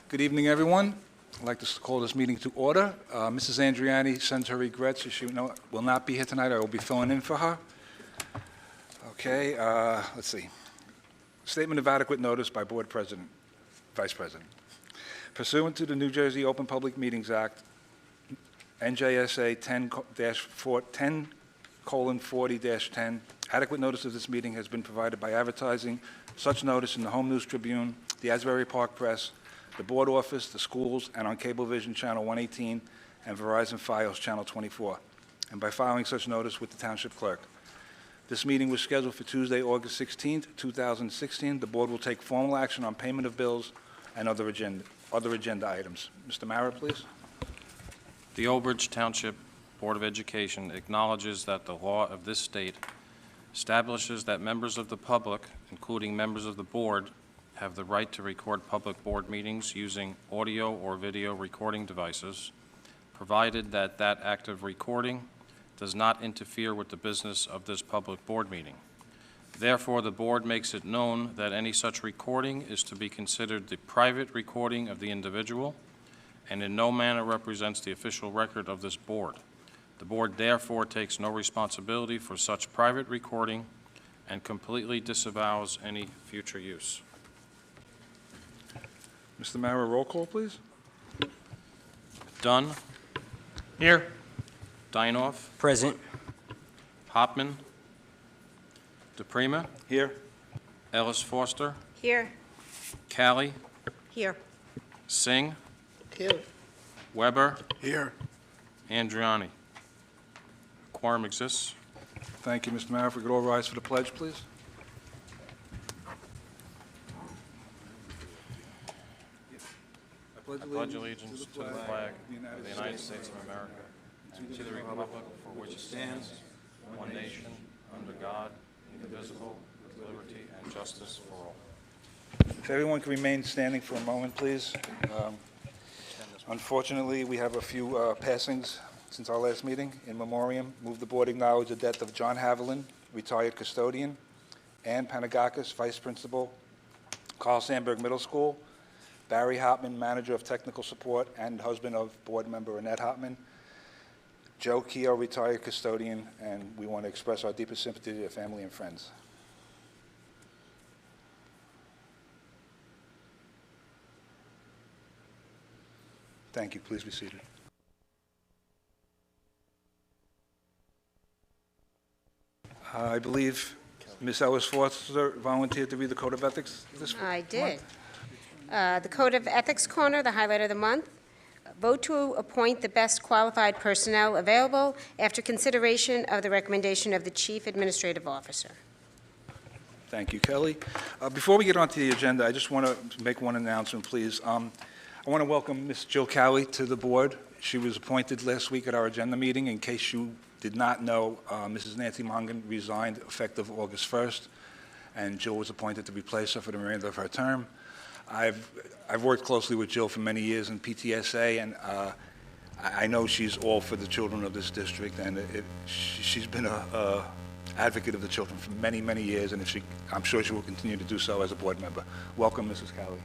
Good evening, everyone. I'd like to call this meeting to order. Mrs. Andriani sends her regrets. She will not be here tonight. I will be filling in for her. Okay, let's see. Statement of adequate notice by Board President, Vice President. Pursuant to the New Jersey Open Public Meetings Act, NJSA 10:40-10, adequate notice of this meeting has been provided by advertising such notice in the Home News Tribune, the Asbury Park Press, the board office, the schools, and on Cablevision Channel 118 and Verizon Fios Channel 24, and by filing such notice with the Township Clerk. This meeting was scheduled for Tuesday, August 16, 2016. The board will take formal action on payment of bills and other agenda items. Mr. Mara, please. The Old Bridge Township Board of Education acknowledges that the law of this state establishes that members of the public, including members of the board, have the right to record public board meetings using audio or video recording devices, provided that that act of recording does not interfere with the business of this public board meeting. Therefore, the board makes it known that any such recording is to be considered the private recording of the individual and in no manner represents the official record of this board. The board therefore takes no responsibility for such private recording and completely disavows any future use. Mr. Mara, roll call, please. Dunn. Here. Dinoff. Present. Hopman. DePrima. Here. Ellis Foster. Here. Callie. Here. Singh. Here. Weber. Here. Andriani. Quorum exists. Thank you, Mr. Mara. If we could all rise for the pledge, please. I pledge allegiance to the flag of the United States of America, and to the republic for which it stands, one nation, under God, indivisible, with liberty and justice for all. If everyone can remain standing for a moment, please. Unfortunately, we have a few passings since our last meeting. In memoriam, move the board acknowledge the death of John Haviland, retired custodian, Ann Panagakis, vice principal, Carl Sandburg Middle School, Barry Hopman, manager of technical support and husband of board member Annette Hopman, Joe Keogh, retired custodian, and we want to express our deepest sympathy to their family and friends. Thank you. Please be seated. I believe Ms. Ellis Foster volunteered to read the Code of Ethics this month. I did. The Code of Ethics Corner, the highlight of the month. Vote to appoint the best qualified personnel available after consideration of the recommendation of the Chief Administrative Officer. Thank you, Kelly. Before we get on to the agenda, I just want to make one announcement, please. I want to welcome Ms. Jill Cowley to the board. She was appointed last week at our agenda meeting. In case you did not know, Mrs. Nancy Mongan resigned effective August 1st, and Jill was appointed to replace her for the remainder of her term. I've worked closely with Jill for many years in PTSA, and I know she's all for the children of this district, and she's been an advocate of the children for many, many years, and I'm sure she will continue to do so as a board member. Welcome, Mrs. Cowley.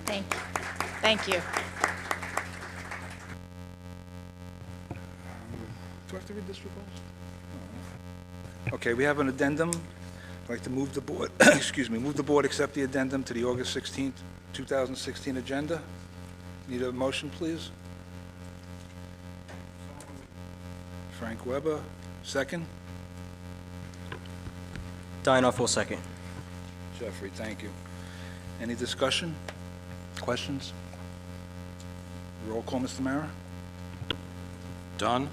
Thank you. Thank you. Do I have to read this report? No. Okay, we have an addendum. I'd like to move the board, move the board accept the addendum to the August 16th, 2016 agenda. Need a motion, please? Frank Weber, second. Dinoff will second. Jeffrey, thank you. Any discussion? Questions? Roll call, Mr. Mara? Dunn.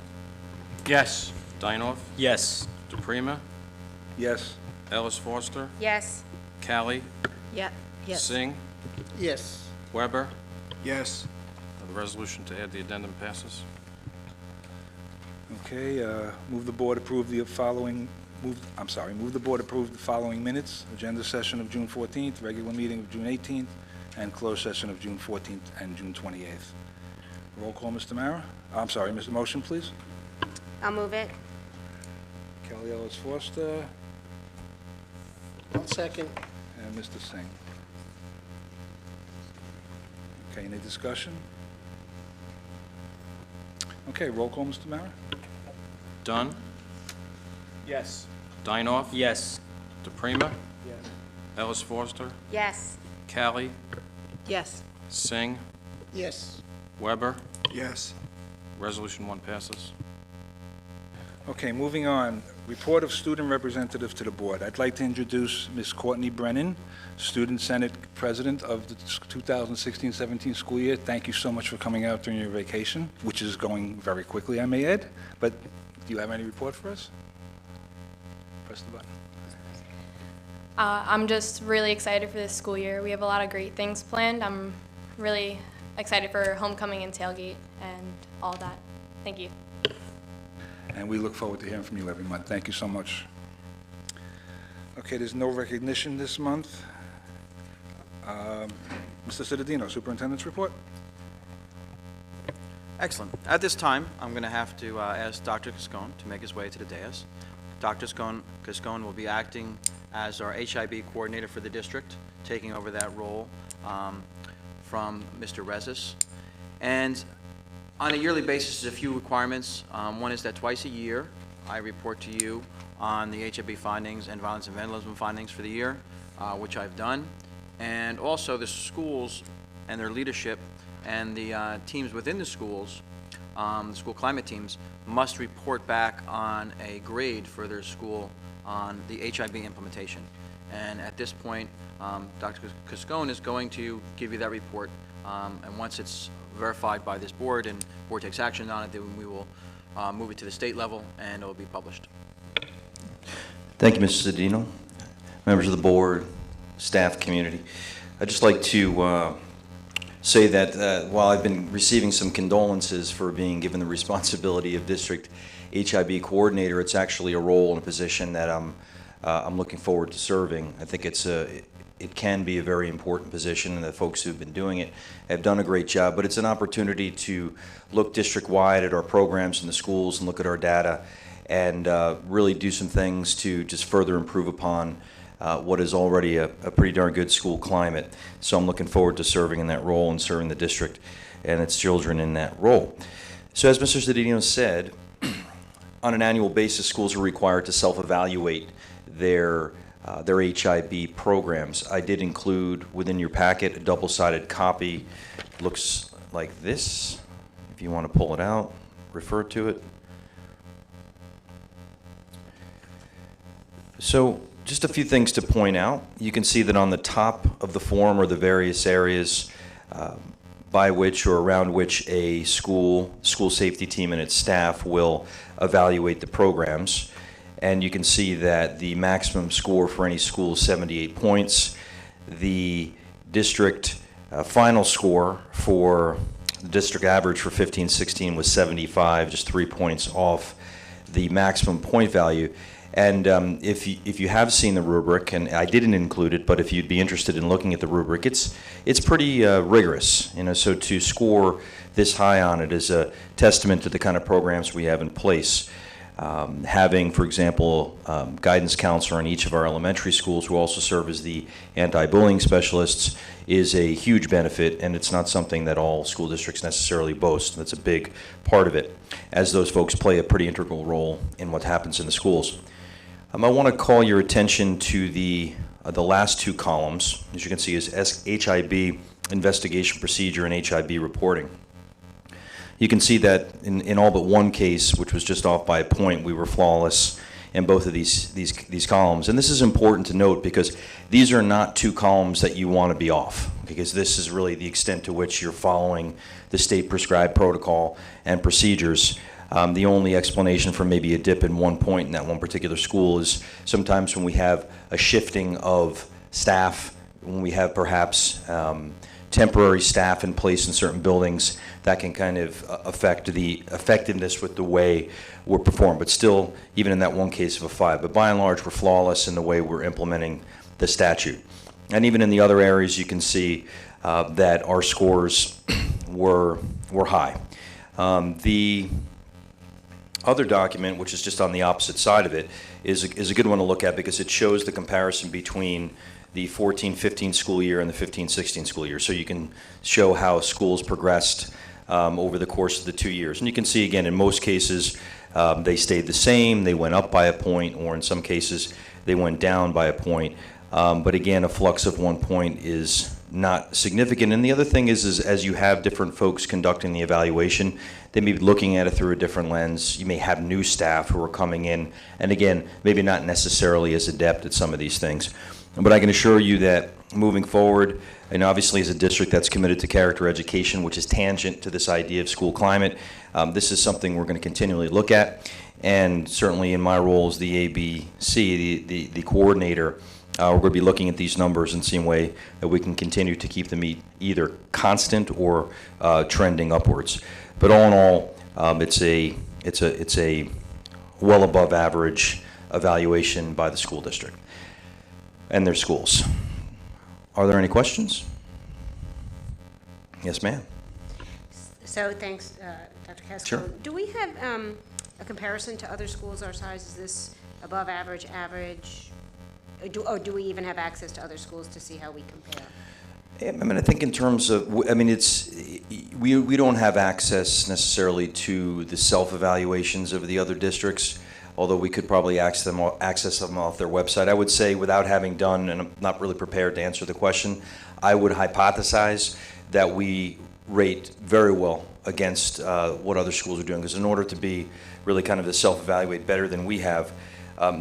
Yes. Dinoff. Yes. DePrima. Yes. Ellis Foster. Yes. Callie. Yeah. Yes. Singh. Yes. Weber. Yes. The resolution to add the addendum passes. Okay, move the board approve the following, move the board approve the following minutes: agenda session of June 14th, regular meeting of June 18th, and closed session of June 14th and June 28th. Roll call, Mr. Mara. Mr. Motion, please. I'll move it. Kelly Ellis Foster I'll second. and Mr. Singh. Okay, any discussion? Okay, roll call, Mr. Mara? Dunn, Yes. Dinoff, Yes. DePrima, Ellis Foster, Yes. Callie, Yes. Singh, Yes. Weber. Yes. Resolution 1 passes. Okay, moving on. Report of student representative to the board. I'd like to introduce Ms. Courtney Brennan, Student Senate President of the 2016-17 school year. Thank you so much for coming out during your vacation, which is going very quickly, I may add. But do you have any report for us? Press the button. I'm just really excited for this school year. We have a lot of great things planned. I'm really excited for homecoming and tailgate and all that. Thank you. And we look forward to hearing from you every month. Thank you so much. Okay, there's no recognition this month. Mr. Cittadino, Superintendent's report? Excellent. At this time, I'm going to have to ask Dr. Cascone to make his way to the dais. Dr. Cascone will be acting as our HIB coordinator for the district, taking over that role from Mr. Rezis. And on a yearly basis, there's a few requirements. One is that twice a year, I report to you on the HIB findings and violence and vandalism findings for the year, which I've done. And also the schools and their leadership and the teams within the schools, the school climate teams, must report back on a grade for their school on the HIB implementation. And at this point, Dr. Cascone is going to give you that report. And once it's verified by this board and board takes action on it, then we will move it to the state level and it will be published. Thank you, Mr. Cedino, members of the board, staff, community. I'd just like to say that while I've been receiving some condolences for being given the responsibility of district HIB coordinator, it's actually a role and a position that I'm looking forward to serving. I think it can be a very important position, and the folks who've been doing it have done a great job, but it's an opportunity to look district-wide at our programs in the schools and look at our data and really do some things to just further improve upon what is already a pretty darn good school climate. So I'm looking forward to serving in that role and serving the district and its children in that role. So as Mr. Cedino said, on an annual basis, schools are required to self-evaluate their HIB programs. I did include within your packet a double-sided copy. Looks like this. If you want to pull it out, refer to it. So just a few things to point out. You can see that on the top of the form are the various areas by which or around which a school safety team and its staff will evaluate the programs. And you can see that the maximum score for any school is 78 points. The district final score for the district average for 15-16 was 75, just 3 points off the maximum point value. And if you have seen the rubric, and I didn't include it, but if you'd be interested in looking at the rubric, it's pretty rigorous. So to score this high on it is a testament to the kind of programs we have in place. Having, for example, guidance counselor in each of our elementary schools who also serve as the anti-bullying specialists is a huge benefit, and it's not something that all school districts necessarily boast. That's a big part of it, as those folks play a pretty integral role in what happens in the schools. I want to call your attention to the last two columns. As you can see, is HIB investigation procedure and HIB reporting. You can see that in all but one case, which was just off by a point, we were flawless in both of these columns. And this is important to note because these are not two columns that you want to be off, because this is really the extent to which you're following the state prescribed protocol and procedures. The only explanation for maybe a dip in 1 point in that one particular school is sometimes when we have a shifting of staff, when we have perhaps temporary staff in place in certain buildings, that can kind of affect the effectiveness with the way we're performed. But still, even in that one case of a 5. But by and large, we're flawless in the way we're implementing the statute. And even in the other areas, you can see that our scores were high. The other document, which is just on the opposite side of it, is a good one to look at because it shows the comparison between the 14-15 school year and the 15-16 school year. So you can show how schools progressed over the course of the 2 years. And you can see, again, in most cases, they stayed the same, they went up by a point, or in some cases, they went down by a point. But again, a flux of 1 point is not significant. And the other thing is as you have different folks conducting the evaluation, they may be looking at it through a different lens. You may have new staff who are coming in, and again, maybe not necessarily as adept at some of these things. But I can assure you that moving forward, and obviously as a district that's committed to character education, which is tangent to this idea of school climate, this is something we're going to continually look at. And certainly in my role as the ABC, the coordinator, we're going to be looking at these numbers and seeing a way that we can continue to keep them either constant or trending upwards. But all in all, it's a well above average evaluation by the school district and their schools. Are there any questions? Yes, ma'am. So thanks, Dr. Cascone. Sure. Do we have a comparison to other schools our size? Is this above average, average? Or do we even have access to other schools to see how we compare? I mean, I think in terms of, I mean, we don't have access necessarily to the self-evaluations of the other districts, although we could probably access them off their website. I would say, without having done, and I'm not really prepared to answer the question, I would hypothesize that we rate very well against what other schools are doing, because in order to be really kind of to self-evaluate better than we have,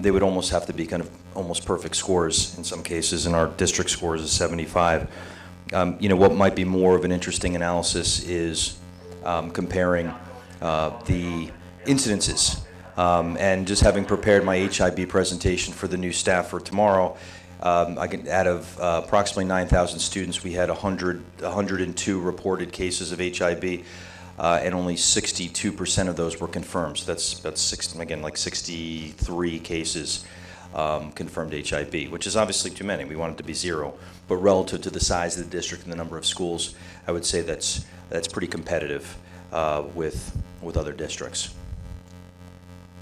they would almost have to be kind of almost perfect scores in some cases, and our district scores is 75. You know, what might be more of an interesting analysis is comparing the incidences. And just having prepared my HIB presentation for the new staff for tomorrow, out of approximately 9,000 students, we had 102 reported cases of HIB, and only 62% of those were confirmed. So that's about again, like 63 cases confirmed HIB, which is obviously too many. We want it to be 0. But relative to the size of the district and the number of schools, I would say that's pretty competitive with other districts.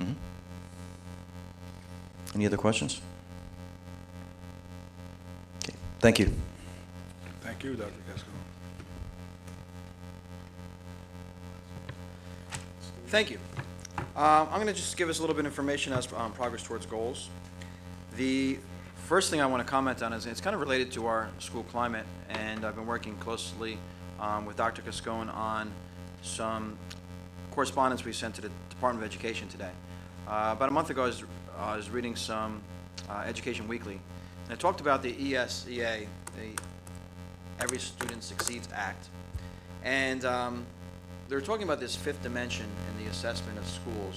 Mm-hmm. Any other questions? Okay. Thank you. Thank you, Dr. Cascone. Thank you. I'm going to just give us a little bit of information as progress towards goals. The first thing I want to comment on is it's kind of related to our school climate, and I've been working closely with Dr. Cascone on some correspondence we sent to the Department of Education today. About a month ago, I was reading some Education Weekly, and it talked about the ESEA, the Every Student Succeeds Act, and they're talking about this fifth dimension in the assessment of schools,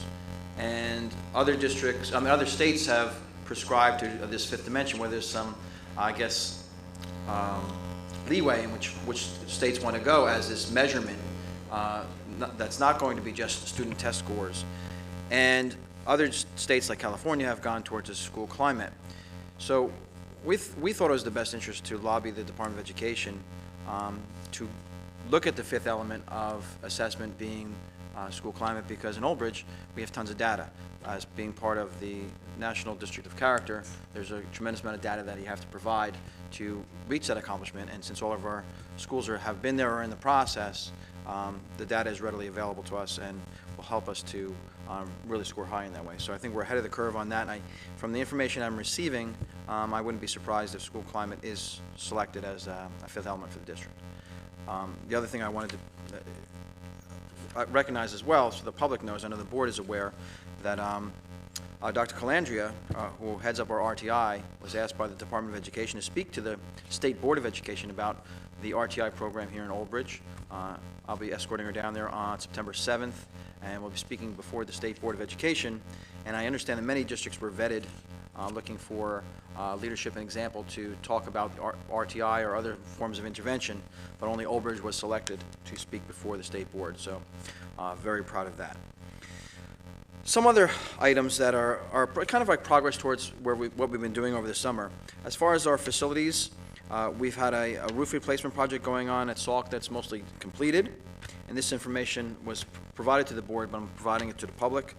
and other districts, other states have prescribed to this fifth dimension, where there's some, I guess, leeway in which states want to go as this measurement that's not going to be just student test scores. And other states like California have gone towards a school climate. So we thought it was the best interest to lobby the Department of Education to look at the fifth element of assessment being school climate, because in Old Bridge we have tons of data. As being part of the National District of Character, there's a tremendous amount of data that you have to provide to reach that accomplishment, and since all of our schools have been there or in the process, the data is readily available to us and will help us to really score high in that way. So I think we're ahead of the curve on that, and from the information I'm receiving, I wouldn't be surprised if school climate is selected as a fifth element for the district. The other thing I wanted to recognize as well, so the public knows, I know the board is aware, that Dr. Calandria, who heads up our RTI, was asked by the Department of Education to speak to the State Board of Education about the RTI program here in Old Bridge. I'll be escorting her down there on September 7th, and we'll be speaking before the State Board of Education. And I understand that many districts were vetted looking for leadership and example to talk about RTI or other forms of intervention, but only Old Bridge was selected to speak before the State Board, so very proud of that. Some other items that are kind of like progress towards what we've been doing over the summer. As far as our facilities, we've had a roof replacement project going on at Salk that's mostly completed. and this information was provided to the board, but I'm providing it to the public.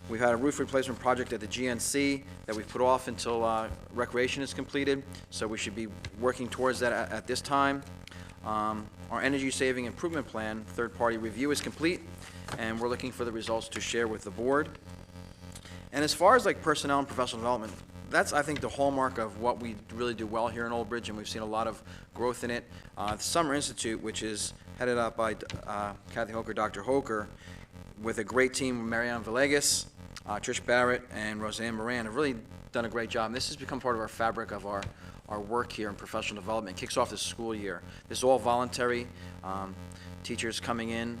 We've had a roof replacement project at the GNC that we've put off until recreation is completed, so we should be working towards that at this time. Our energy saving improvement plan, third-party review is complete, and we're looking for the results to share with the board. And as far as like personnel and professional development, that's, I think, the hallmark of what we really do well here in Old Bridge, and we've seen a lot of growth in it. The Summer Institute, which is headed up by Kathy Hoker, Dr. Hoker, with a great team, Marianne Villegas, Trish Barrett, and Roseanne Moran, have really done a great job. And this has become part of our fabric of our work here in professional development. It kicks off this school year. This is all voluntary. Teachers coming in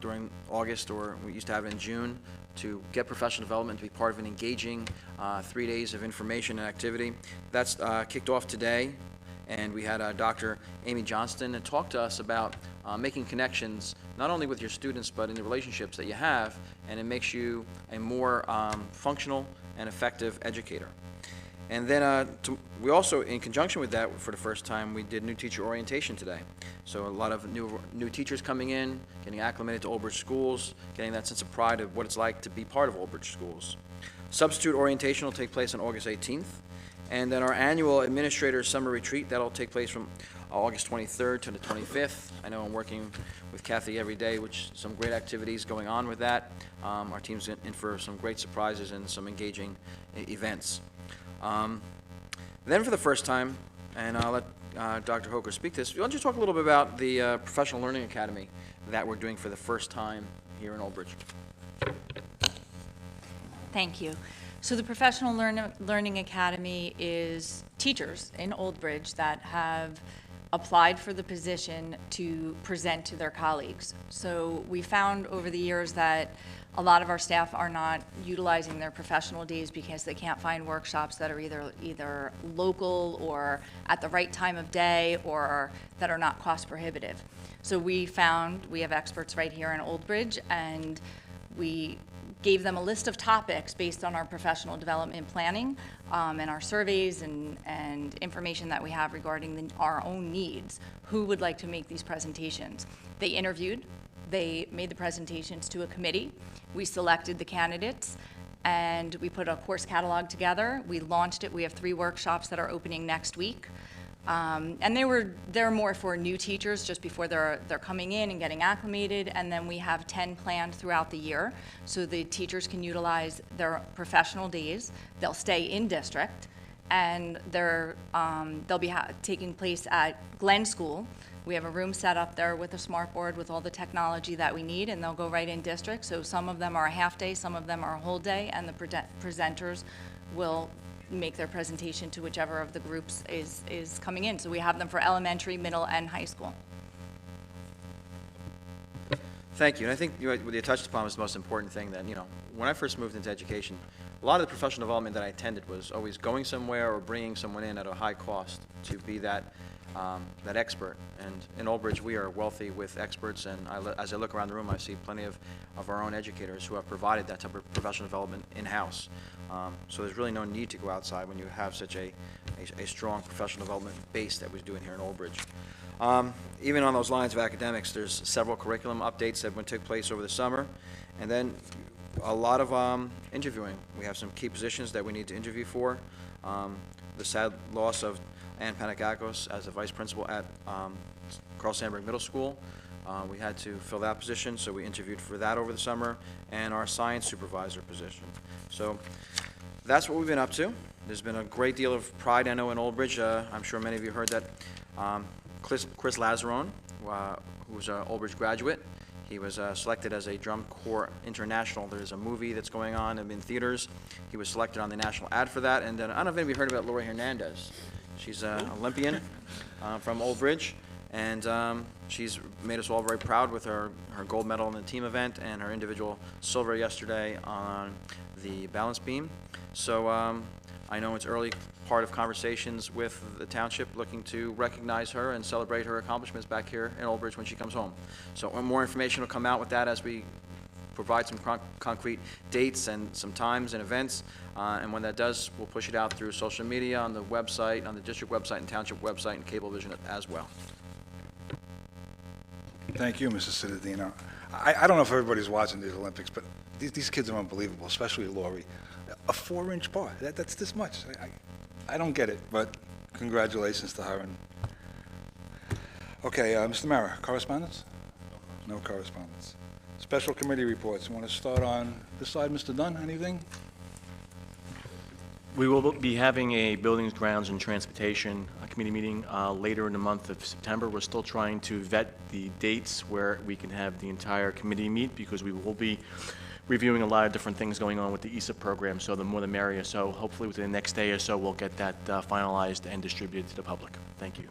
during August, or we used to have it in June, to get professional development, to be part of an engaging 3 days of information and activity. That's kicked off today, and we had Dr. Amy Johnston that talked to us about making connections, not only with your students, but in the relationships that you have, and it makes you a more functional and effective educator. And then we also, in conjunction with that, for the first time, we did new teacher orientation today. So a lot of new teachers coming in, getting acclimated to Old Bridge schools, getting that sense of pride of what it's like to be part of Old Bridge schools. Substitute orientation will take place on August 18th. And then our annual administrator summer retreat, that'll take place from August 23rd to the 25th. I know I'm working with Kathy every day, which some great activities going on with that. Our team's in for some great surprises and some engaging events. Then for the first time, and I'll let Dr. Hoker speak to this, why don't you talk a little bit about the Professional Learning Academy that we're doing for the first time here in Old Bridge? Thank you. So the Professional Learning Academy is teachers in Old Bridge that have applied for the position to present to their colleagues. So we found over the years that a lot of our staff are not utilizing their professional days because they can't find workshops that are either local or at the right time of day or that are not cost prohibitive. So we found we have experts right here in Old Bridge, and we gave them a list of topics based on our professional development planning and our surveys and information that we have regarding our own needs. Who would like to make these presentations? They interviewed, they made the presentations to a committee, we selected the candidates, and we put a course catalog together. We launched it. We have 3 workshops that are opening next week. And they're more for new teachers just before they're coming in and getting acclimated, and then we have 10 planned throughout the year, so the teachers can utilize their professional days. They'll stay in district, and they'll be taking place at Glen School. We have a room set up there with a smart board with all the technology that we need, and they'll go right in district. So some of them are a half day, some of them are a whole day, and the presenters will make their presentation to whichever of the groups is coming in. So we have them for elementary, middle, and high school. Thank you. And I think what you touched upon was the most important thing that, when I first moved into education, a lot of the professional development that I attended was always going somewhere or bringing someone in at a high cost to be that expert. And in Old Bridge, we are wealthy with experts, and as I look around the room, I see plenty of our own educators who have provided that type of professional development in-house. So there's really no need to go outside when you have such a strong professional development base that we're doing here in Old Bridge. Even on those lines of academics, there's several curriculum updates that took place over the summer, and then a lot of interviewing. We have some key positions that we need to interview for. The sad loss of Ann Panagakos as a vice principal at Carl Sandburg Middle School. We had to fill that position, so we interviewed for that over the summer, and our science supervisor position. So that's what we've been up to. There's been a great deal of pride, I know, in Old Bridge. I'm sure many of you heard that Chris Lazarone, who's an Old Bridge graduate, he was selected as a Drum Corps International. There's a movie that's going on in theaters. He was selected on the national ad for that. And then I don't know if anybody heard about Lori Hernandez. She's an Olympian from Old Bridge, and she's made us all very proud with her gold medal in the team event and her individual silver yesterday on the balance beam. So I know it's early part of conversations with the township looking to recognize her and celebrate her accomplishments back here in Old Bridge when she comes home. So more information will come out with that as we provide some concrete dates and some times and events, and when that does, we'll push it out through social media, on the website, on the district website and township website and Cablevision as well. Thank you, Mrs. Cittadino. I don't know if everybody's watching these Olympics, but these kids are unbelievable, especially Lori. A 4-inch bar, that's this much. I don't get it, but congratulations to her. Okay, Mr. Mara, correspondence? No correspondence. Special committee reports. You want to start on this side, Mr. Dunn, anything? We will be having a Buildings, Grounds, and Transportation Committee meeting later in the month of September. We're still trying to vet the dates where we can have the entire committee meet, because we will be reviewing a lot of different things going on with the ESA program, so the more the merrier. So hopefully within the next day or so, we'll get that finalized and distributed to the public. Thank you.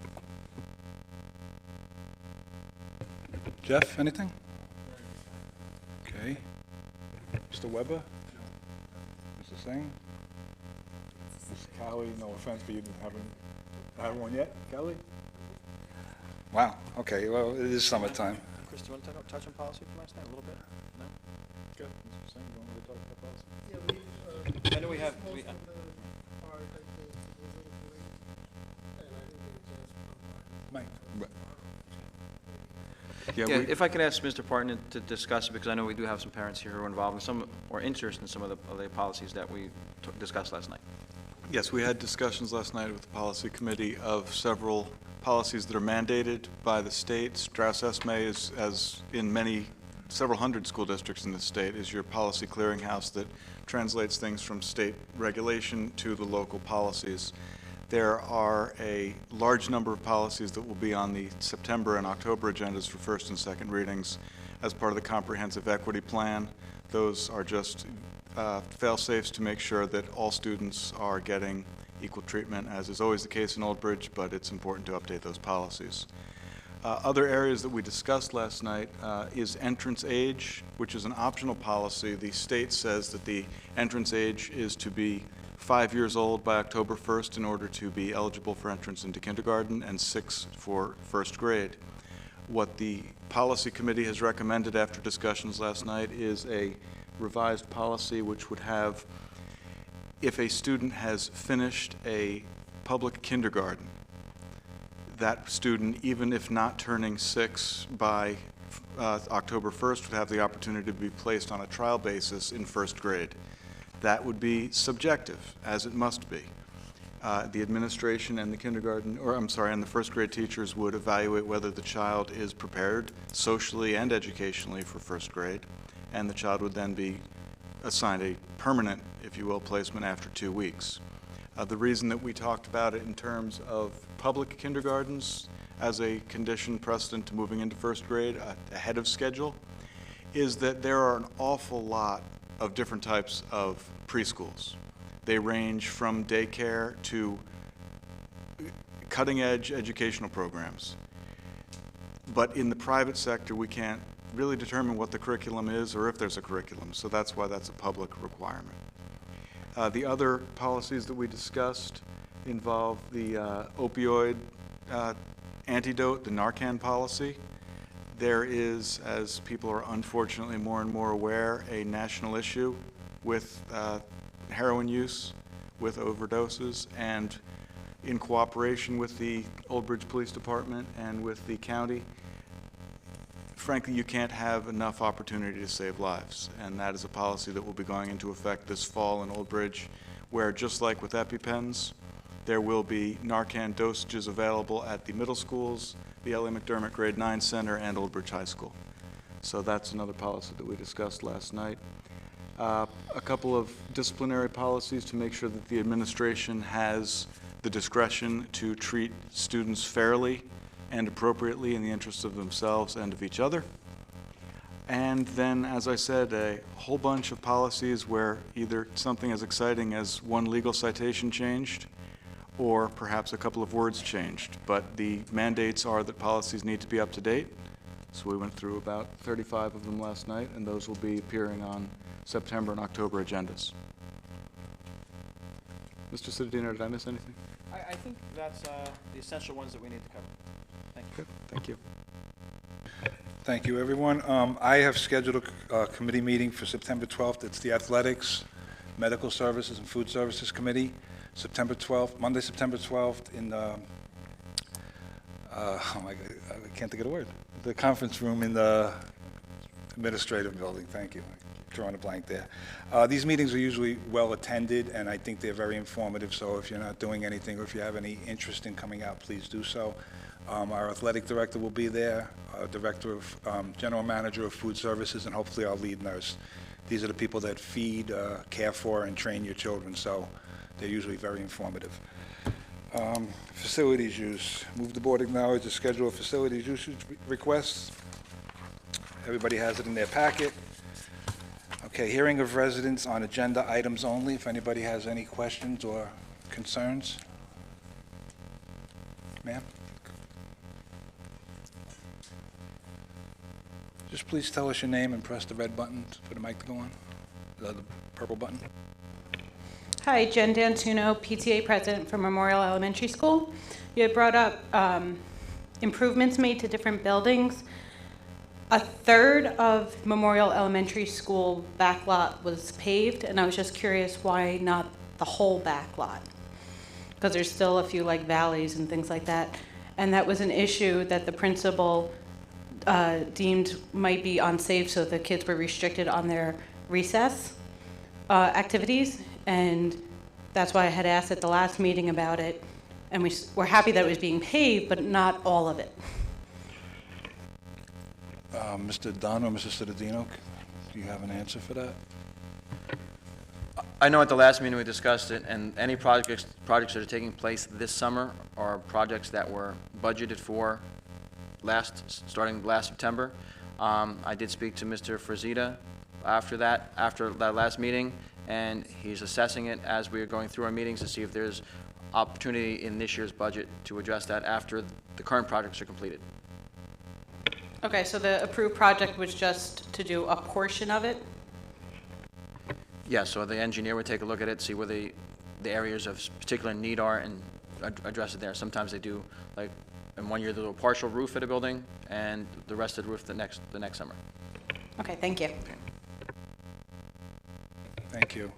Jeff, anything? Okay. Mr. Weber? Mr. Singh? Mr. Kelly, no offense, but you haven't had one yet, Kelly? Wow, okay, well, it is summertime. Chris, do you want to touch on policy for my a little bit? No? Good. Mr. Singh, do you want me to talk about policy? I know we have, Mike? yeah, if I could ask Mr. Partner to discuss it, because I know we do have some parents here who are involved in some, or interested in some of the policies that we discussed last night. Yes, we had discussions last night with the policy committee of several policies that are mandated by the state. Strauss-Esme is, as in several hundred school districts in the state, is your policy clearinghouse that translates things from state regulation to the local policies. There are a large number of policies that will be on the September and October agendas for first and second readings as part of the comprehensive equity plan. Those are just fail-safes to make sure that all students are getting equal treatment, as is always the case in Old Bridge, but it's important to update those policies. Other areas that we discussed last night is entrance age, which is an optional policy. The state says that the entrance age is to be 5 years old by October 1st in order to be eligible for entrance into kindergarten, and 6 for first grade. What the policy committee has recommended after discussions last night is a revised policy which would have, if a student has finished a public kindergarten, that student, even if not turning 6 by October 1st, would have the opportunity to be placed on a trial basis in first grade. That would be subjective, as it must be. The administration and the kindergarten, or I'm sorry, and the first grade teachers would evaluate whether the child is prepared socially and educationally for first grade, and the child would then be assigned a permanent, if you will, placement after 2 weeks. The reason that we talked about it in terms of public kindergartens as a condition precedent to moving into first grade ahead of schedule is that there are an awful lot of different types of preschools. They range from daycare to cutting-edge educational programs. But in the private sector, we can't really determine what the curriculum is or if there's a curriculum, so that's why that's a public requirement. The other policies that we discussed involve the opioid antidote, the Narcan policy. There is, as people are unfortunately more and more aware, a national issue with heroin use, with overdoses, and in cooperation with the Old Bridge Police Department and with the county, frankly, you can't have enough opportunity to save lives. And that is a policy that will be going into effect this fall in Old Bridge, where just like with EpiPens, there will be Narcan dosages available at the middle schools, the L.A. McDermott Grade 9 Center, and Old Bridge High School. So that's another policy that we discussed last night. A couple of disciplinary policies to make sure that the administration has the discretion to treat students fairly and appropriately in the interests of themselves and of each other. And then, as I said, a whole bunch of policies where either something as exciting as one legal citation changed or perhaps a couple of words changed. But the mandates are that policies need to be up to date. So we went through about 35 of them last night, and those will be appearing on September and October agendas. Mr. Cittadino, did I miss anything? I think that's the essential ones that we need to cover. Thank you. Good, thank you. Thank you, everyone. I have scheduled a committee meeting for September 12th. It's the Athletics, Medical Services, and Food Services Committee, September 12th, Monday, September 12th, in oh my God, I can't think of the word. the conference room in the administrative building. Thank you. Drawing a blank there. These meetings are usually well-attended, and I think they're very informative, so if you're not doing anything or if you have any interest in coming out, please do so. Our athletic director will be there, our director of, general manager of food services, and hopefully our lead nurse. These are the people that feed, care for, and train your children, so they're usually very informative. Facilities use. Move the board acknowledge the schedule of facilities usage requests. Everybody has it in their packet. Okay, hearing of residents on agenda items only. If anybody has any questions or concerns. Ma'am? Just please tell us your name and press the red button for the mic to go on, the purple button. Hi, Jen Dantuno, PTA president for Memorial Elementary School. You had brought up improvements made to different buildings. A third of Memorial Elementary School backlot was paved, and I was just curious why not the whole backlot? Because there's still a few like valleys and things like that. And that was an issue that the principal deemed might be unsafe, so the kids were restricted on their recess activities. And that's why I had asked at the last meeting about it. And we're happy that it was being paved, but not all of it. Mr. Dunn or Mr. Cittadino, do you have an answer for that? I know at the last meeting we discussed it, and any projects that are taking place this summer are projects that were budgeted for starting last September. I did speak to Mr. Frazita after that last meeting, and he's assessing it as we are going through our meetings to see if there's opportunity in this year's budget to address that after the current projects are completed. Okay, so the approved project was just to do a portion of it? Yeah, so the engineer would take a look at it, see where the areas of particular need are, and address it there. Sometimes they do, like, in 1 year, they'll do a partial roof at a building, and the rest of the roof the next summer. Okay, thank you. Thank you.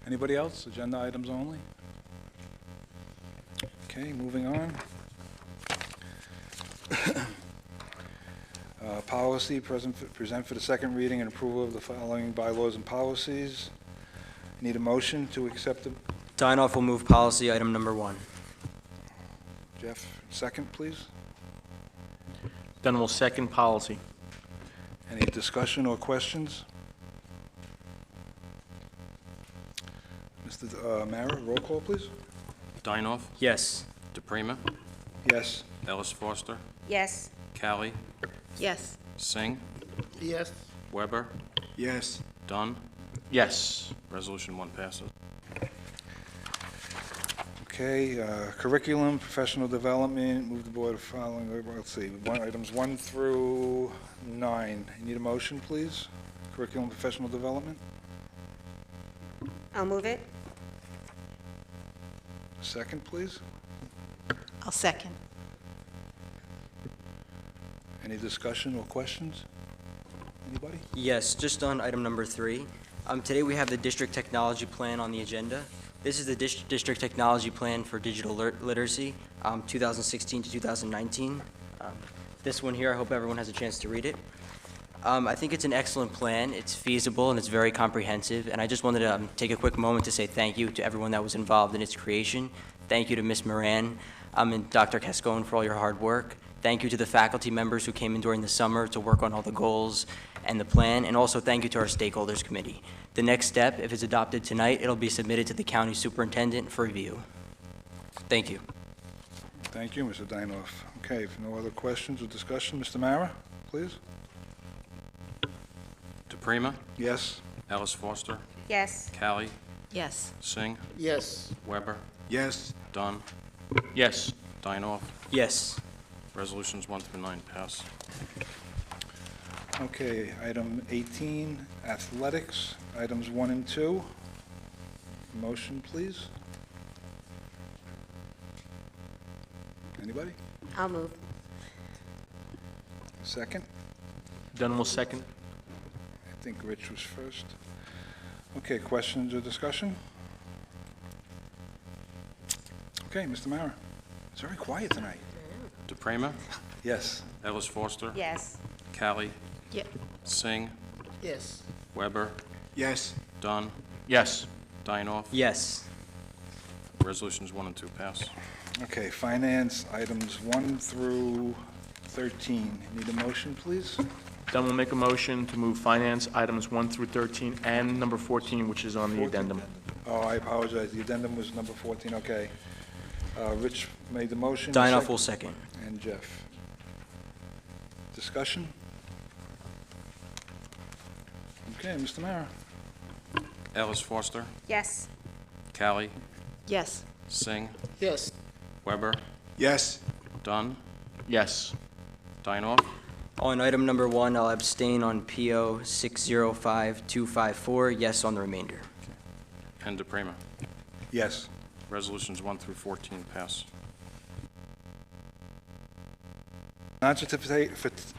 Anybody else? Agenda items only? Okay, moving on. Policy, present for the second reading and approval of the following bylaws and policies. Need a motion to accept them? Dinoff will move policy item number 1. Jeff, second, please. Dunn will second policy. Any discussion or questions? Mr. Mara, roll call, please. Dinoff, Yes. DePrima, Yes. Ellis Foster, Yes. Callie, Yes. Singh, Yes. Weber, Yes. Dunn. Yes. Resolution 1 passes. Okay, curriculum, professional development, move the board following, let's see, items 1 through 9. You need a motion, please? Curriculum, professional development? I'll move it. Second, please? I'll second. Any discussion or questions? Anybody? Yes, just on item number 3. Today we have the district technology plan on the agenda. This is the district technology plan for digital literacy, 2016 to 2019. This one here, I hope everyone has a chance to read it. I think it's an excellent plan. It's feasible and it's very comprehensive. And I just wanted to take a quick moment to say thank you to everyone that was involved in its creation. Thank you to Ms. Moran and Dr. Cascone for all your hard work. Thank you to the faculty members who came in during the summer to work on all the goals and the plan. And also thank you to our stakeholders committee. The next step, if it's adopted tonight, it'll be submitted to the county superintendent for review. Thank you. Thank you, Mr. Dinoff. Okay, if no other questions or discussion, Mr. Mara, please? DePrima, Yes? Ellis Foster, Yes. Callie, Yes. Singh, Yes. Weber, Yes. Dunn, Yes. Dinoff. Yes. Resolutions 1 through 9 pass. Okay, item 18, athletics, items 1 and 2. Motion, please? Anybody? I'll move. Second? Dunn will second. I think Rich was first. Okay, questions or discussion? Okay, Mr. Mara. It's very quiet tonight. DePrima, Yes. Ellis Foster. Yes. Callie. Yep. Singh. Yes. Weber. Yes. Dunn. Yes. Dinoff. Yes. Resolutions 1 and 2 pass. Okay, finance, items 1 through 13. Need a motion, please? Dunn will make a motion to move finance items 1 through 13 and number 14, which is on the 14. addendum. Oh, I apologize, the addendum was number 14, okay. Rich made the motion. Dinoff will second. And Jeff. Discussion? Okay, Mr. Mara. Ellis Foster. Yes. Callie. Yes. Singh. Yes. Weber. Yes. Dunn. Yes. Dinoff. On item number 1, I'll abstain on PO 605254, yes on the remainder. And DePrima. Yes. Resolutions 1 through 14 pass.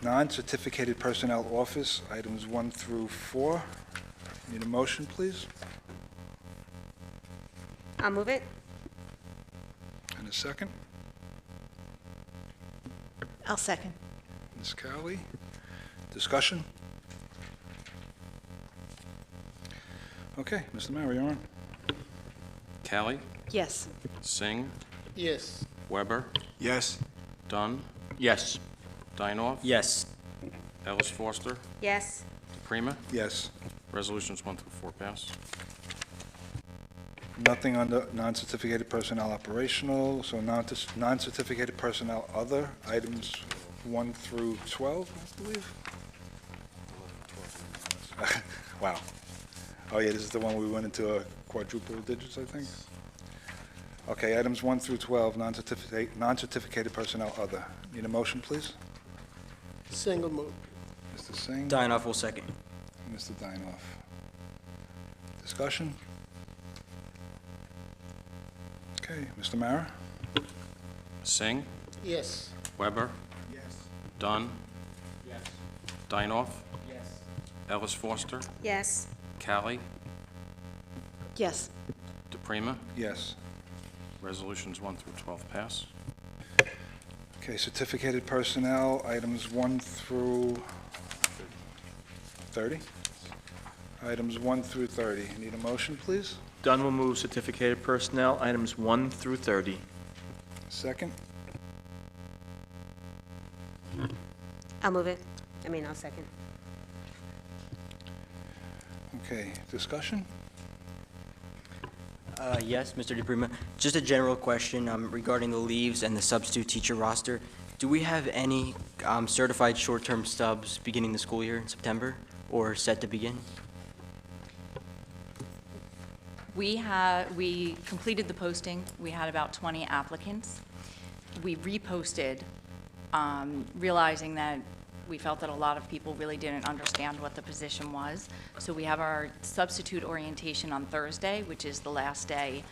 Non-certificated personnel office, items 1 through 4. Need a motion, please? I'll move it. And a second. I'll second. Ms. Cowley. Discussion? Okay, Mr. Mara, you're on. Callie. Yes. Singh. Yes. Weber. Yes. Dunn. Yes. Dinoff. Yes. Ellis Foster. Yes. DePrima. Yes. Resolutions 1 through 4 pass. Nothing under non-certificated personnel operational, so non-certificated personnel other, items 1 through 12, I believe? Wow. Oh, yeah, this is the one we went into quadruple digits, I think? Okay, items 1 through 12, non-certificated personnel other. Need a motion, please? Single move. Mr. Singh? Dinoff will second. Mr. Dinoff. Discussion? Okay, Mr. Mara? Singh. Yes. Weber. Yes. Dunn. Yes. Dinoff. Yes. Ellis Foster. Yes. Callie. Yes. DePrima. Yes. Resolutions 1 through 12 pass. Okay, certificated personnel, items 1 through 30? Items 1 through 30. Need a motion, please? Dunn will move certificated personnel items 1 through 30. Second? I'll move it. I'll second. Okay, discussion? Yes, Mr. DePrima. Just a general question regarding the leaves and the substitute teacher roster. Do we have any certified short-term subs beginning the school year in September or set to begin? We completed the posting. We had about 20 applicants. We reposted, realizing that we felt that a lot of people really didn't understand what the position was. So we have our substitute orientation on Thursday, which is the last day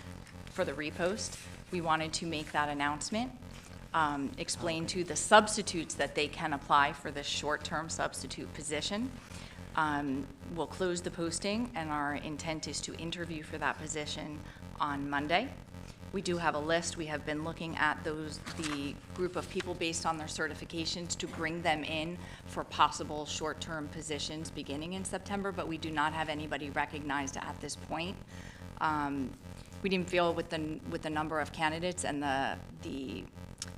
for the repost. We wanted to make that announcement, explain to the substitutes that they can apply for this short-term substitute position. We'll close the posting, and our intent is to interview for that position on Monday. We do have a list. We have been looking at the group of people based on their certifications to bring them in for possible short-term positions beginning in September, but we do not have anybody recognized at this point. We didn't feel with the number of candidates and the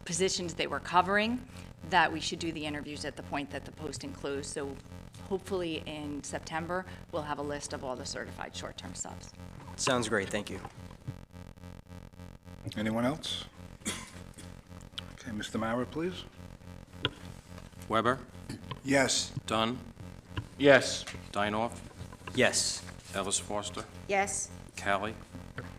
positions they were covering that we should do the interviews at the point that the posting closed. So hopefully in September, we'll have a list of all the certified short-term subs. Sounds great, thank you. Anyone else? Okay, Mr. Mara, please. Weber. Yes. Dunn. Yes. Dinoff. Yes. Ellis Foster. Yes. Callie.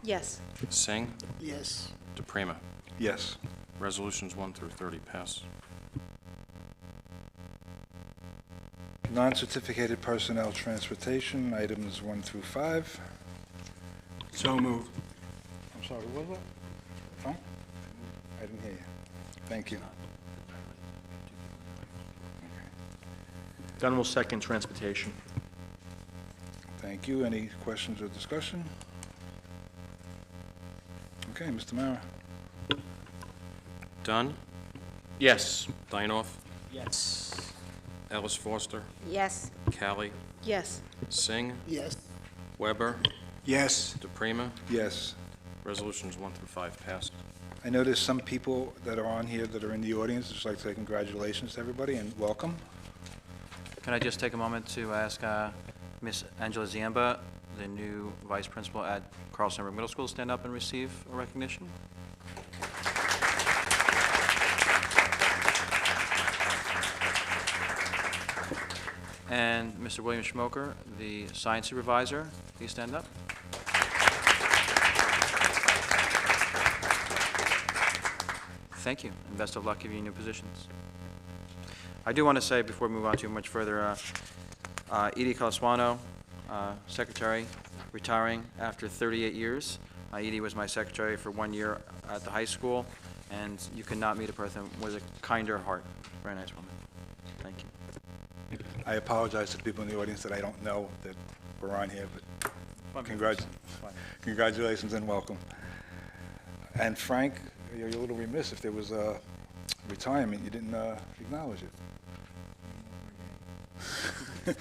Yes. Singh. Yes. DePrima. Yes. Resolutions 1 through 30 pass. Non-certificated personnel transportation, items 1 through 5. So moved. I'm sorry, what was that? Huh? I didn't hear you. Thank you. Dunn will second transportation. Thank you. Any questions or discussion? Okay, Mr. Mara. Dunn. Yes. Dinoff. Yes. Ellis Foster, Yes. Callie, Yes. Singh, Yes. Weber, Yes. DePrima. Yes. Resolutions 1 through 5 passed. I know there's some people that are on here that are in the audience. I'd just like to say congratulations to everybody and welcome. Can I just take a moment to ask Miss Angela Ziemba, the new vice principal at Carlson Middle School, to stand up and receive a recognition? And Mr. William Schmoker, the science supervisor, please stand up. Thank you, and best of luck in your new positions. I do want to say, before we move on too much further, Edie Calaswano, secretary, retiring after 38 years. Edie was my secretary for 1 year at the high school, and you could not meet a person with a kinder heart. Very nice woman. Thank you. I apologize to the people in the audience that I don't know that were on here, but congratulations and welcome. And Frank, you're a little remiss if there was a retirement, you didn't acknowledge it.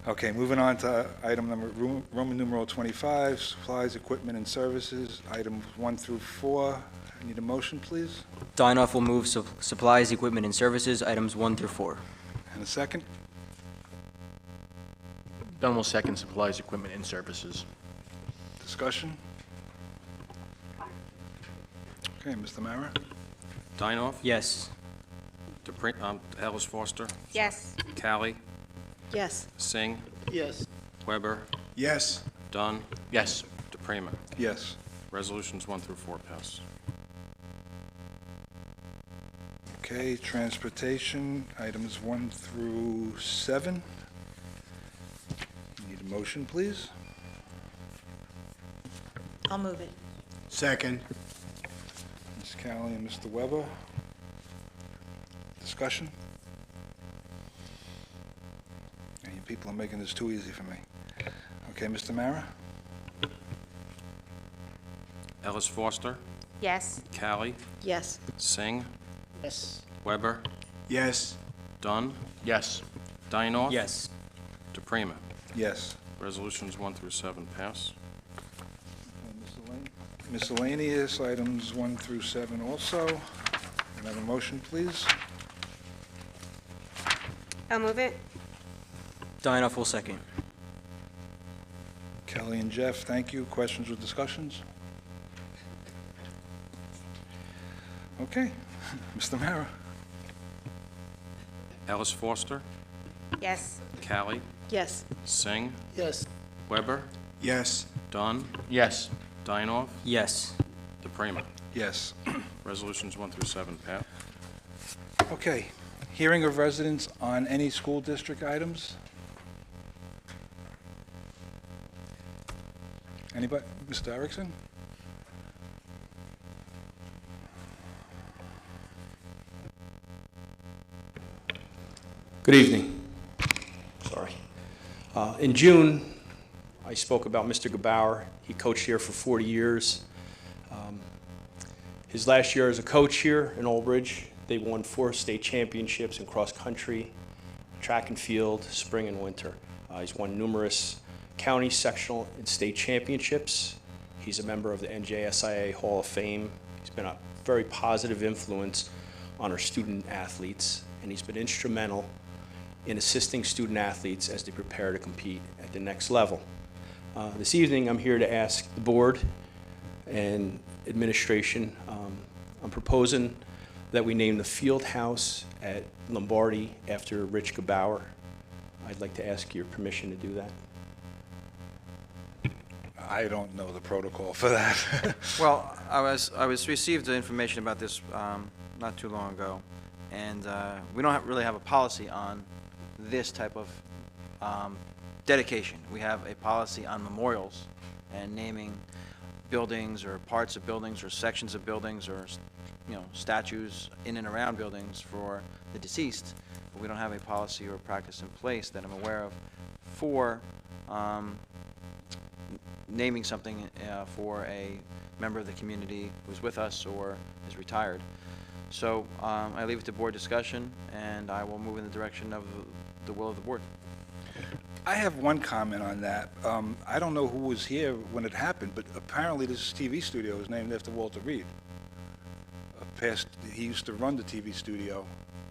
Okay, moving on to item number, Roman numeral 25, supplies, equipment, and services, items 1 through 4. I need a motion, please, Dinoff will move supplies, equipment, and services, items 1 through 4. and a second. Dunn will second supplies, equipment, and services. Discussion? Okay, Mr. Mara? Dinoff, Yes. Ellis Foster, Yes. Callie, Yes. Singh, Yes. Weber, Yes. Dunn, Yes. DePrima. Yes. Resolutions 1 through 4 pass. Okay, transportation, items 1 through 7. Need a motion, please? I'll move it. Second. Ms. Callie and Mr. Weber. Discussion? And you people are making this too easy for me. Okay, Mr. Mara? Ellis Foster, Yes. Callie, Yes. Singh, Yes. Weber, Yes. Dunn, Yes. Dinoff. Yes. DePrima. Yes. Resolutions 1 through 7 pass. Miscellaneous, items 1 through 7 also. Can I have a motion, please? I'll move it. Dinoff will second. Kelly and Jeff, thank you. Questions or discussions? Okay. Mr. Mara? Ellis Foster, Yes. Callie, Yes. Singh, Yes. Weber, Yes. Dunn, Yes. Dinoff, Yes. DePrima. Yes. Resolutions 1 through 7 pass. Okay. Hearing of residents on any school district items? Anybody? Mr. Erickson? Good evening. Sorry. In June, I spoke about Mr. Gebauer. He coached here for 40 years. His last year as a coach here in Old Bridge, they won 4 state championships in cross country, track and field, spring and winter. He's won numerous county, sectional, and state championships. He's a member of the NJSIA Hall of Fame. He's been a very positive influence on our student athletes, and he's been instrumental in assisting student athletes as they prepare to compete at the next level. This evening, I'm here to ask the board and administration, I'm proposing that we name the field house at Lombardi after Rich Gebauer. I'd like to ask your permission to do that. I don't know the protocol for that. Well, I was received the information about this not too long ago, and we don't really have a policy on this type of dedication. We have a policy on memorials and naming buildings or parts of buildings or sections of buildings or, statues in and around buildings for the deceased, but we don't have a policy or practice in place that I'm aware of for naming something for a member of the community who's with us or is retired. So I leave it to board discussion, and I will move in the direction of the will of the board. I have one comment on that. I don't know who was here when it happened, but apparently this TV studio is named after Walter Reed. He used to run the TV studio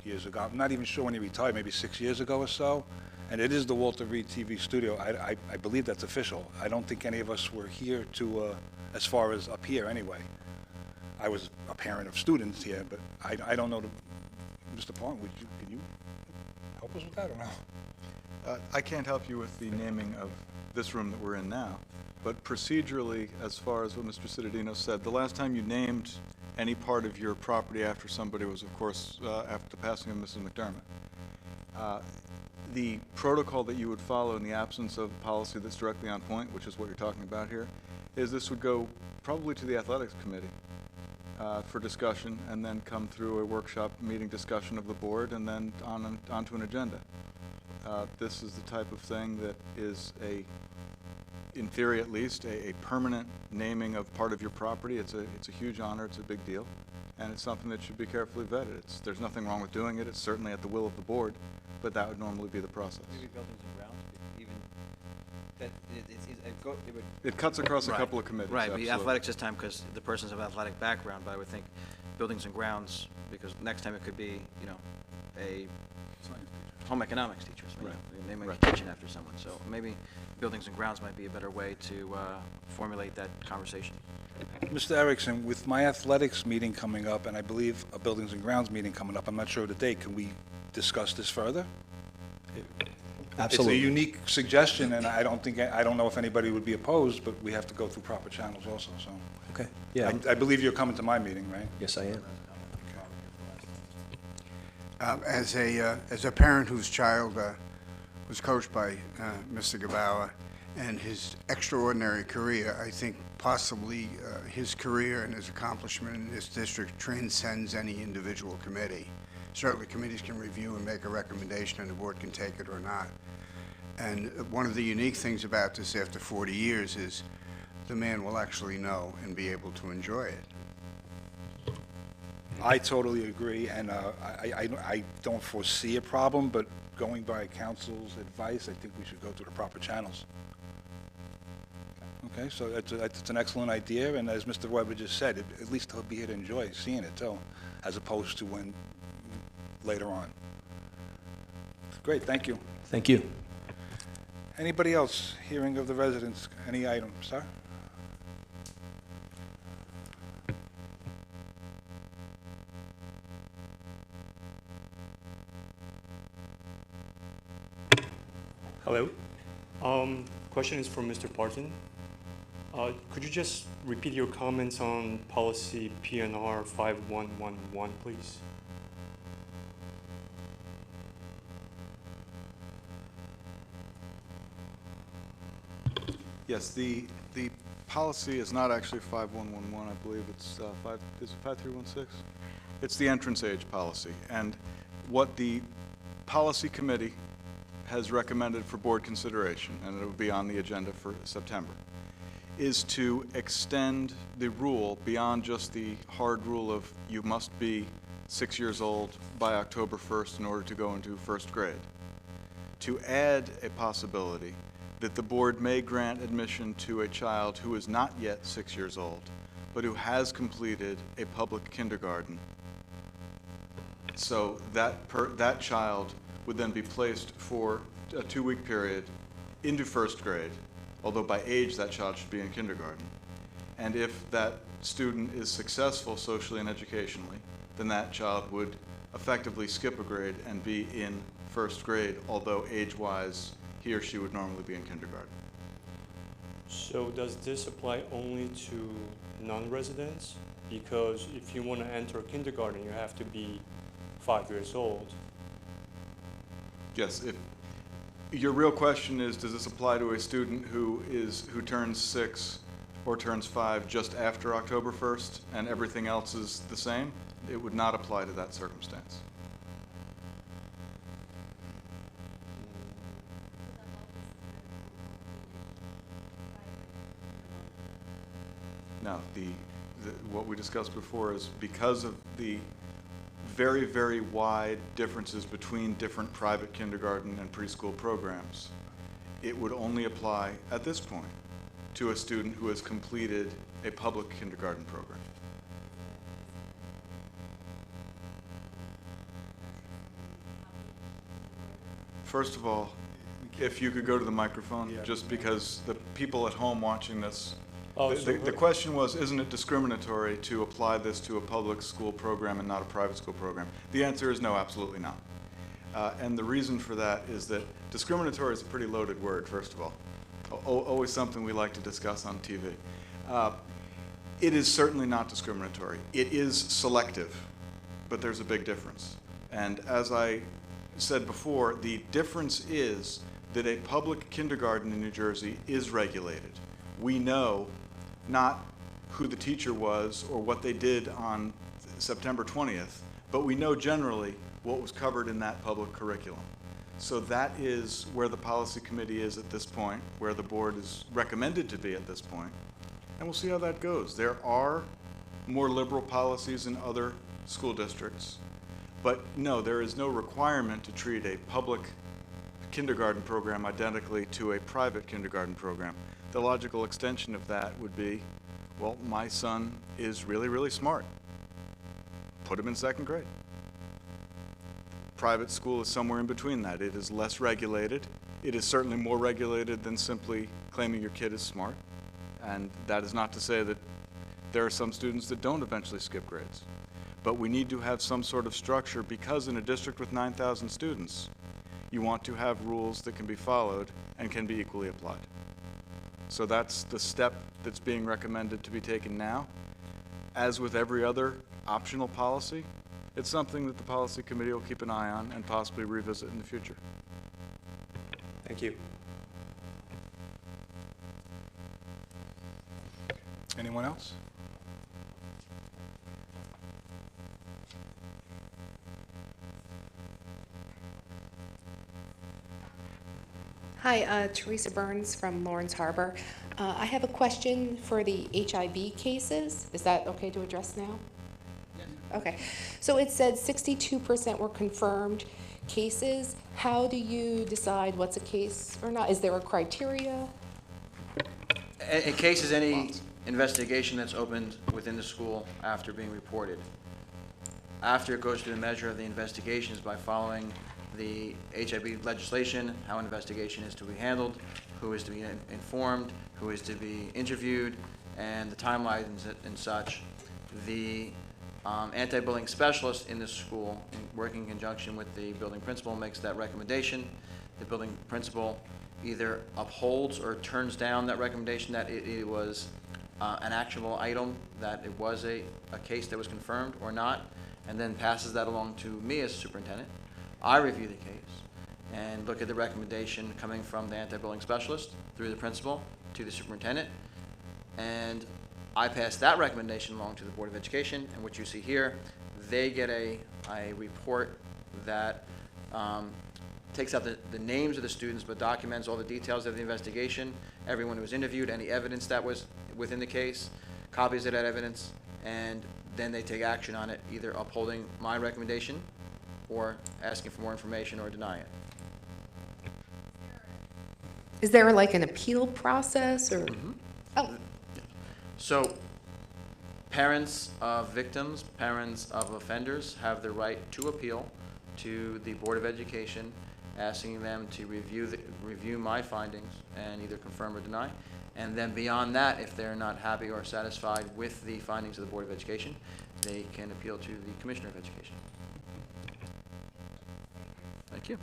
years ago. I'm not even sure when he retired, maybe 6 years ago or so. And it is the Walter Reed TV studio. I believe that's official. I don't think any of us were here to, as far as up here anyway. I was a parent of students here, but I don't know. Mr. Pong, can you help us with that or no? I can't help you with the naming of this room that we're in now, but procedurally, as far as what Mr. Cittadino said, the last time you named any part of your property after somebody was, of course, after the passing of Mrs. McDermott. The protocol that you would follow in the absence of policy that's directly on point, which is what you're talking about here, is this would go probably to the athletics committee for discussion, and then come through a workshop meeting discussion of the board, and then onto an agenda. This is the type of thing that is in theory at least, a permanent naming of part of your property. It's a huge honor, it's a big deal, and it's something that should be carefully vetted. There's nothing wrong with doing it. It's certainly at the will of the board, but that would normally be the process. Maybe buildings and grounds, even that It cuts across a Right. couple of committees. Right, but absolutely. athletics this time because the person's of athletic background, but I would think buildings and grounds, because next time it could be, a home economics teacher. So, they might be teaching after someone, so maybe buildings and grounds might be a better way to formulate that conversation. Mr. Erickson, with my athletics meeting coming up, and I believe a Buildings and Grounds meeting coming up, I'm not sure of the date, can we discuss this further? Absolutely. It's a unique suggestion, and I don't know if anybody would be opposed, but we have to go through proper channels also, so. Okay, yeah, I believe you're coming to my meeting, right? yes, I am. As a parent whose child was coached by Mr. Gabauer and his extraordinary career, I think possibly his career and his accomplishment in this district transcends any individual committee. Certainly, committees can review and make a recommendation, and the board can take it or not. And one of the unique things about this after 40 years is the man will actually know and be able to enjoy it. I totally agree, and I don't foresee a problem, but going by council's advice, I think we should go through the proper channels. Okay, so it's an excellent idea, and as Mr. Weber just said, at least he'll be here to enjoy seeing it too, as opposed to when later on. Great, thank you. Thank you. Anybody else hearing of the residents? Any items, sir? Hello. Question is for Mr. Parton. Could you just repeat your comments on policy PNR 5111, please? Yes, the policy is not actually 5111, I believe it's is it 5316? It's the entrance age policy, and what the policy committee has recommended for board consideration, and it will be on the agenda for September, is to extend the rule beyond just the hard rule of you must be 6 years old by October 1st in order to go into first grade, to add a possibility that the board may grant admission to a child who is not yet 6 years old, but who has completed a public kindergarten. So that child would then be placed for a 2-week period into first grade, although by age that child should be in kindergarten. And if that student is successful socially and educationally, then that child would effectively skip a grade and be in first grade, although age-wise he or she would normally be in kindergarten. So does this apply only to non-residents? Because if you want to enter kindergarten, you have to be 5 years old. Yes, if your real question is, does this apply to a student who turns 6 or turns 5 just after October 1st and everything else is the same? It would not apply to that circumstance. Now, what we discussed before is because of the very, very wide differences between different private kindergarten and preschool programs. It would only apply at this point to a student who has completed a public kindergarten program. First of all, if you could go to the microphone, just because the people at home watching this, the question was, isn't it discriminatory to apply this to a public school program and not a private school program? The answer is no, absolutely not. And the reason for that is that discriminatory is a pretty loaded word, first of all. Always something we like to discuss on TV. It is certainly not discriminatory. It is selective, but there's a big difference. And as I said before, the difference is that a public kindergarten in New Jersey is regulated. We know not who the teacher was or what they did on September 20th, but we know generally what was covered in that public curriculum. So that is where the policy committee is at this point, where the board is recommended to be at this point, and we'll see how that goes. There are more liberal policies in other school districts, but no, there is no requirement to treat a public kindergarten program identically to a private kindergarten program. The logical extension of that would be, well, my son is really, really smart. Put him in second grade. Private school is somewhere in between that. It is less regulated. It is certainly more regulated than simply claiming your kid is smart. And that is not to say that there are some students that don't eventually skip grades. But we need to have some sort of structure because in a district with 9,000 students, you want to have rules that can be followed and can be equally applied. So that's the step that's being recommended to be taken now. As with every other optional policy, it's something that the policy committee will keep an eye on and possibly revisit in the future. Thank you. Anyone else? Hi, Teresa Burns from Lawrence Harbor. I have a question for the HIB cases. Is that okay to address now? Yes. Okay. So it said 62% were confirmed cases. How do you decide what's a case or not? Is there a criteria? A case is any investigation that's opened within the school after being reported. After it goes through the measure of the investigations by following the HIB legislation, how an investigation is to be handled, who is to be informed, who is to be interviewed, and the timelines and such. The anti-bullying specialist in the school, working in conjunction with the building principal, makes that recommendation. The building principal either upholds or turns down that recommendation that it was an actionable item, that it was a case that was confirmed or not, and then passes that along to me as superintendent. I review the case and look at the recommendation coming from the anti-bullying specialist through the principal to the superintendent, and I pass that recommendation along to the Board of Education, and what you see here, they get a report that takes out the names of the students but documents all the details of the investigation, everyone who was interviewed, any evidence that was within the case, copies of that evidence, and then they take action on it, either upholding my recommendation or asking for more information or denying it. Is there like an appeal process or? Mm-hmm. Oh, So parents of victims, parents of offenders have the right to appeal to the Board of Education, asking them to review my findings and either confirm or deny. And then beyond that, if they're not happy or satisfied with the findings of the Board of Education, they can appeal to the Commissioner of Education. Thank you.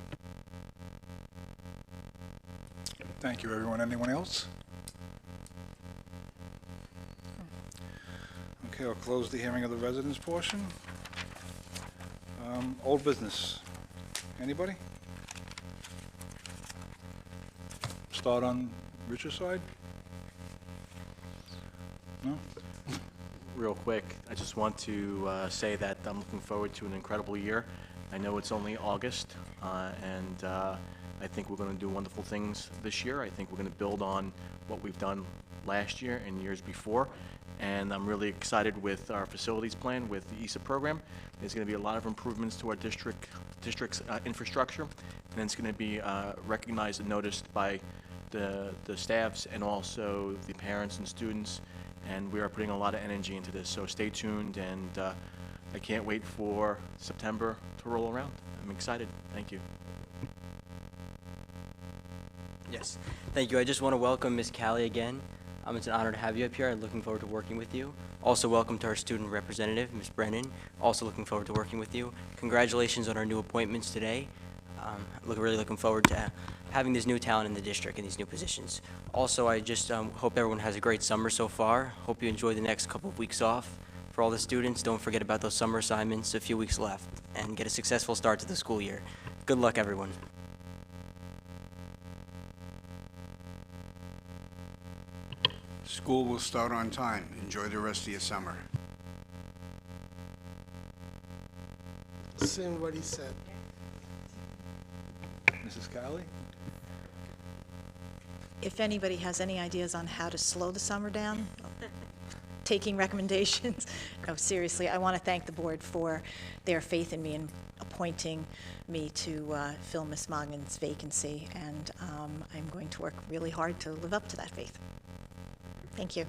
Thank you, everyone. Anyone else? Okay, I'll close the hearing of the residents portion. Old business. Anybody? Start on Richard's side? No? Real quick, I just want to say that I'm looking forward to an incredible year. I know it's only August, and I think we're going to do wonderful things this year. I think we're going to build on what we've done last year and years before, and I'm really excited with our facilities plan with the ESA program. There's going to be a lot of improvements to our district's infrastructure, and it's going to be recognized and noticed by the staffs and also the parents and students, and we are putting a lot of energy into this, so stay tuned, and I can't wait for September to roll around. I'm excited. Thank you. Yes, thank you. I just want to welcome Ms. Callie again. It's an honor to have you up here. I'm looking forward to working with you. Also, welcome to our student representative, Ms. Brennan. Also looking forward to working with you. Congratulations on our new appointments today. Really looking forward to having this new talent in the district and these new positions. Also, I just hope everyone has a great summer so far. Hope you enjoy the next couple of weeks off. For all the students, don't forget about those summer assignments, a few weeks left, and get a successful start to the school year. Good luck, everyone. School will start on time. Enjoy the rest of your summer. Saying what he said. Mrs. Cowley? If anybody has any ideas on how to slow the summer down, taking recommendations. No, seriously, I want to thank the board for their faith in me in appointing me to fill Ms. Moggen's vacancy, and I'm going to work really hard to live up to that faith. Thank you.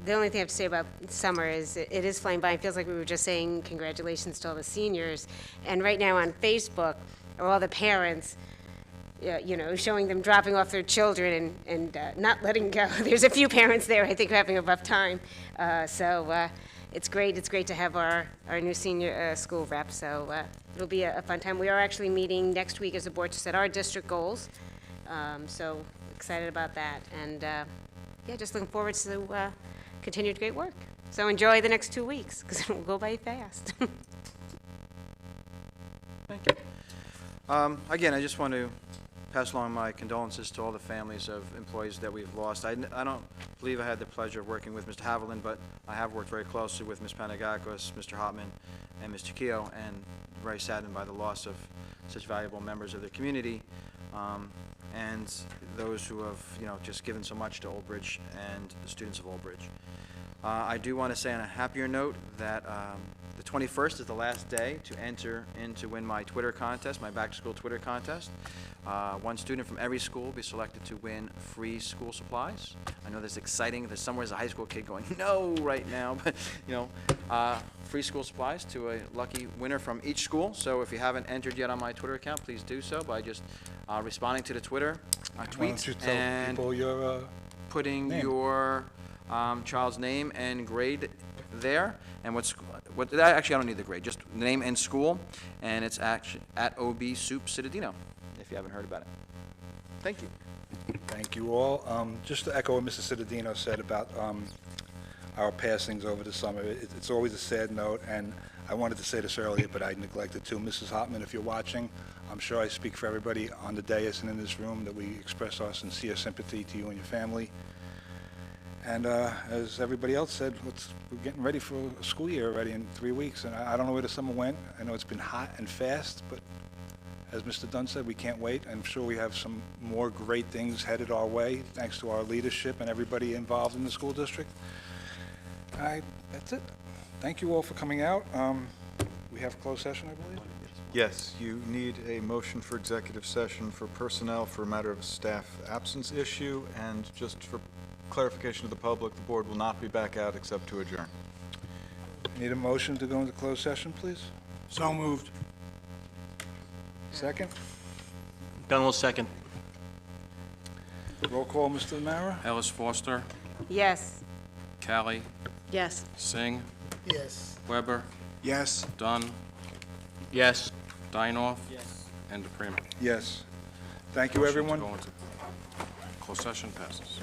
The only thing I have to say about summer is it is flying by. It feels like we were just saying congratulations to all the seniors. And right now on Facebook are all the parents, showing them dropping off their children and not letting go. There's a few parents there, I think, who are having a rough time. It's great. It's great to have our new senior school rep. So it'll be a fun time. We are actually meeting next week as a board to set our district goals. So excited about that. And just looking forward to continued great work. So enjoy the next 2 weeks, because it will go by fast. Thank you. Again, I just want to pass along my condolences to all the families of employees that we've lost. I don't believe I had the pleasure of working with Mr. Haviland, but I have worked very closely with Ms. Panagakos, Mr. Hopman, and Mr. Keogh, and very saddened by the loss of such valuable members of the community, and those who have, just given so much to Old Bridge and the students of Old Bridge. I do want to say on a happier note that the 21st is the last day to enter in to win my Twitter contest, my back-to-school Twitter contest. One student from every school will be selected to win free school supplies. I know that's exciting. There's somewhere a high school kid going, no, right now, but, free school supplies to a lucky winner from each school. So if you haven't entered yet on my Twitter account, please do so by just responding to the Twitter tweet and putting your child's name and grade there, and actually I don't need the grade, just name and school, and it's actually at OB Soup Citadino, if you haven't heard about it. Thank you. Thank you all. Just to echo what Mr. Citadino said about our passings over the summer, it's always a sad note, and I wanted to say this earlier, but I neglected to. Mrs. Hopman, if you're watching, I'm sure I speak for everybody on the dais and in this room that we express our sincere sympathy to you and your family. And as everybody else said, we're getting ready for a school year already in 3 weeks, and I don't know where the summer went. I know it's been hot and fast, but as Mr. Dunn said, we can't wait. I'm sure we have some more great things headed our way, thanks to our leadership and everybody involved in the school district. That's it. Thank you all for coming out. We have closed session, I believe? Yes, you need a motion for executive session for personnel for a matter of staff absence issue, and just for clarification to the public, the board will not be back out except to adjourn. Need a motion to go into closed session, please? So moved. Second? Dunn will second. Roll call, Mr. Mara? Ellis Foster, Yes. Callie, Yes. Singh, Yes. Weber, Yes. Dunn, Yes. Dinoff, and DePrima. Yes. Thank you, Motion to everyone. go into closed session passes.